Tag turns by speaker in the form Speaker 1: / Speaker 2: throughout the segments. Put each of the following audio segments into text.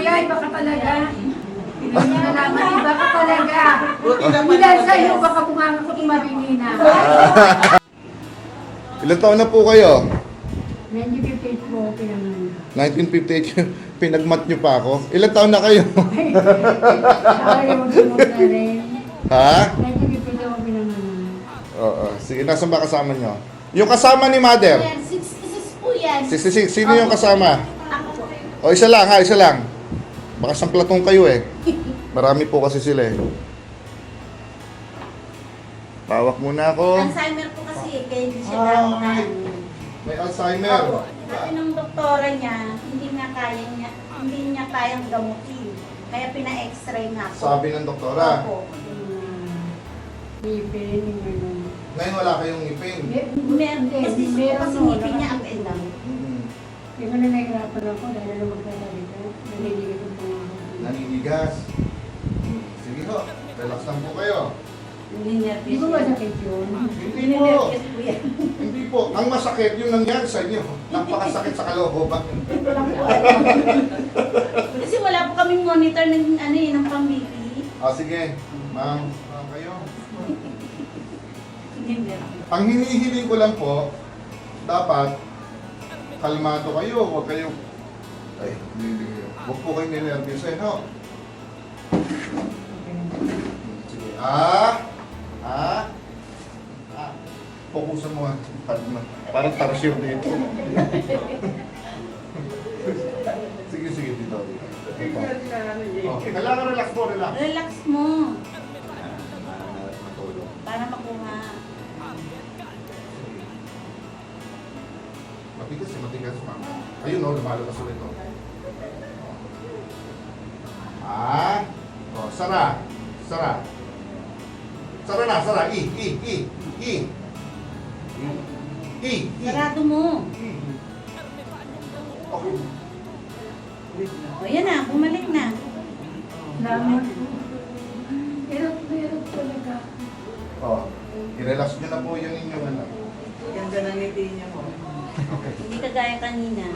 Speaker 1: Kuya, iba ka talaga. Hindi mo nalaman, iba ka talaga. Ilan sa'yo, baka bunganga ko tumabingin na.
Speaker 2: Ilan taon na po kayo?
Speaker 1: 1958 po, pinangalan.
Speaker 2: 1958, pinagmat nyo pa ako. Ilan taon na kayo?
Speaker 1: Sorry, mag-sumot na rin.
Speaker 2: Ha?
Speaker 1: 1958 ako pinangalan.
Speaker 2: Oo. Sige, nasan ba kasama nyo? Yung kasama ni Mother?
Speaker 3: Yan, 66 po yan.
Speaker 2: 66. Sino yung kasama?
Speaker 3: Ako po.
Speaker 2: O, isa lang ha, isa lang. Baka samplatong kayo eh. Marami po kasi sila eh. Pawak muna ako.
Speaker 3: Alzheimer po kasi, kaya hindi siya dapat.
Speaker 2: May Alzheimer.
Speaker 3: Opo. Sabi ng doktora niya, hindi niya kayang gamutin. Kaya pina-x-ray nga po.
Speaker 2: Sabi ng doktora.
Speaker 3: Opo.
Speaker 1: Ngipin, yung gano'n.
Speaker 2: Ngayon wala kayong ngipin.
Speaker 3: Kasi ngipin niya up and down.
Speaker 1: Hindi ko na nahihirapan ako dahil na magsasalita. Naniligat ang pangalan.
Speaker 2: Naninigas. Sige ho, relax lang po kayo.
Speaker 3: Hindi
Speaker 1: Hindi ko masakit yun.
Speaker 2: Hindi po. Hindi po. Ang masakit yung nangyari sa inyo. Napakasakit sa kalooban.
Speaker 3: Kasi wala po kaming monitor ng ng pang-BP.
Speaker 2: Sige. Ma'am, kayo.
Speaker 3: Hindi.
Speaker 2: Ang hinihiling ko lang po, dapat kalmado kayo. Huwag kayo... Ay, hindi. Huwag po kayo ninervyusin, ho. Sige. Fokusan mo nga. Parang tarasyon dito. Sige, dito. Okay, kailangan relax po, relax.
Speaker 3: Relax mo.
Speaker 2: Matulog.
Speaker 3: Para makuha.
Speaker 2: Matigas, ma'am. Ayun, lumalabas ulit, oh. Sara. Sara na, sara. I.
Speaker 3: Sarado mo.
Speaker 2: Okay.
Speaker 3: O yan na, bumalik na.
Speaker 1: Salamat. Hirap talaga.
Speaker 2: I-relax nyo na po yung inyong anak.
Speaker 4: Ganda ng ngiti niya mo.
Speaker 2: Okay.
Speaker 3: Hindi kagaya kanina.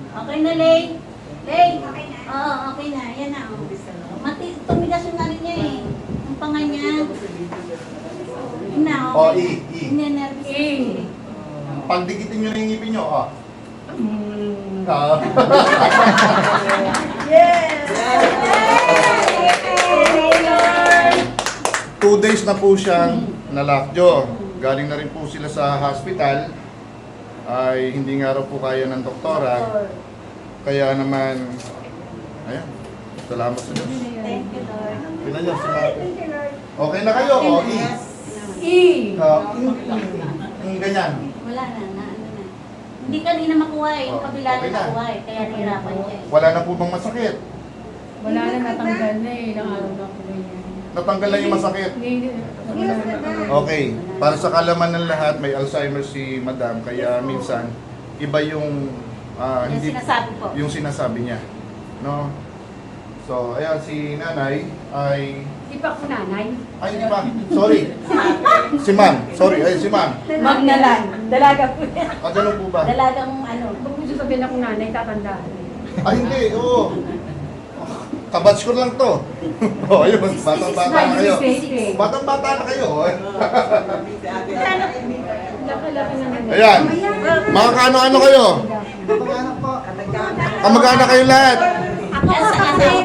Speaker 3: Okay na, Lay? Lay? Okay na? Oo, okay na. Yan na. Oh. Tumigas yung ano niya eh. Ang panga niya. Yun na, okay. Ninenervous.
Speaker 2: Pagdikitin nyo na yung ngipin nyo,
Speaker 3: Yes!
Speaker 2: 2 days na po siyang nalakjo. Galing na rin po sila sa hospital. Ay hindi nga raw po kaya ng doktora. Kaya naman, ayan, salamat sa Diyos.
Speaker 3: Thank you, Lord.
Speaker 2: Pinanyan si Mate. Okay na kayo? Ganyan.
Speaker 3: Wala na, ano na. Hindi kanina makuha eh. Yung kabila
Speaker 2: Okay
Speaker 3: na
Speaker 2: na.
Speaker 3: makuha eh. Kaya nahirapan siya eh.
Speaker 2: Wala na po bang masakit?
Speaker 1: Wala na, natanggal na eh. Ilang araw na ako ganyan.
Speaker 2: Natanggal na yung masakit?
Speaker 1: Hindi, wala na.
Speaker 2: Okay. Para sa kalaman ng lahat, may Alzheimer si Madam. Kaya minsan, iba yung...
Speaker 3: Yung sinasabi po.
Speaker 2: Yung sinasabi niya. No? So, ayan, si nanay ay...
Speaker 1: Di pa ako nanay.
Speaker 2: Ay, hindi pa. Sorry. Si ma'am. Sorry. Ay, si ma'am.
Speaker 3: Magnalan. Dalaga po yan.
Speaker 2: Ganun po ba?
Speaker 3: Dalagang ano.
Speaker 1: Pag gusto sabihin akong nanay, tatandaan.
Speaker 2: Ay, hindi. Oo. Kabatch ko lang to. Ayun. Batang-bata na kayo. Batang-bata na kayo.
Speaker 1: Laki-laki na nanay.
Speaker 2: Ayan. Mga kaano-ano kayo? Kamag-anak kayo lahat.
Speaker 3: Ako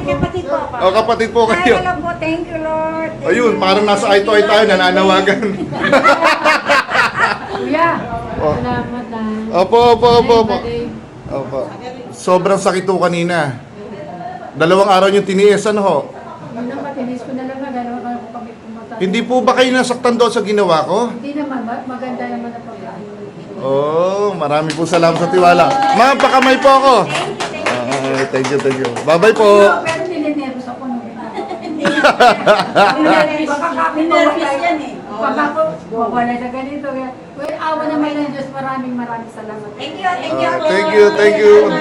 Speaker 3: kapatid po ako.
Speaker 2: O, kapatid po kayo.
Speaker 1: Hello po, thank you Lord.
Speaker 2: Ayun, parang nasa eye to eye tayo, nananawagan.
Speaker 1: Kuya,
Speaker 2: Oh.
Speaker 1: salamat ah.
Speaker 2: Opo. Opo. Sobrang sakit po kanina. 2 araw yung tiniis, ano ho?
Speaker 1: Yun ang matinis ko na lang na gano'n ako kami pumatay.
Speaker 2: Hindi po ba kayo nasaktan doon sa ginawa ko?
Speaker 1: Hindi naman, maganda naman ang pagkain.
Speaker 2: Oh, marami po salamat sa tiwala. Ma'am, pakamay po ako. Thank you. Bye-bye po.
Speaker 1: Pero nilinervous ako nung
Speaker 3: Nervous yan eh.
Speaker 1: Pag ako, mawala sa ganito. Well, awa naman ng Diyos, maraming salamat.
Speaker 3: Thank you po.
Speaker 2: Thank you.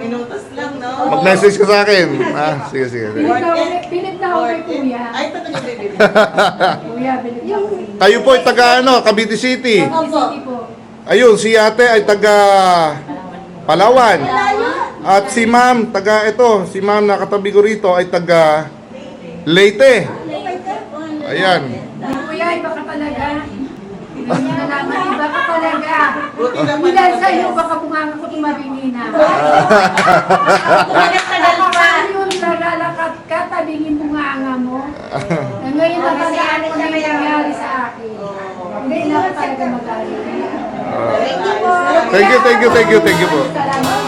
Speaker 4: Minutos lang, no?
Speaker 2: Mag-message ka sa akin. Sige.
Speaker 1: Pinip na ako kay Kuya.
Speaker 4: Ay, talaga baby.
Speaker 1: Kuya, pinip na ako.
Speaker 2: Kayo po ay taga Cavite City.
Speaker 3: Opo.
Speaker 1: City po.
Speaker 2: Ayun, si ate ay taga Palawan.
Speaker 3: Malayo.
Speaker 2: At si ma'am, si ma'am na katabi ko rito ay taga Leyte. Ayan.
Speaker 1: Kuya, iba ka talaga. Hindi na naman, iba ka talaga.
Speaker 4: Buti naman.
Speaker 1: Dahil sa'yo, baka bunganga ko tumabingi na.
Speaker 3: Tagal pa.
Speaker 1: Yung naglalakad ka, tabingin bunganga mo. Na ngayon natandaan ko na may nangyari sa akin. Hindi na ako talaga magaling.
Speaker 2: Thank you po.
Speaker 1: Salamat.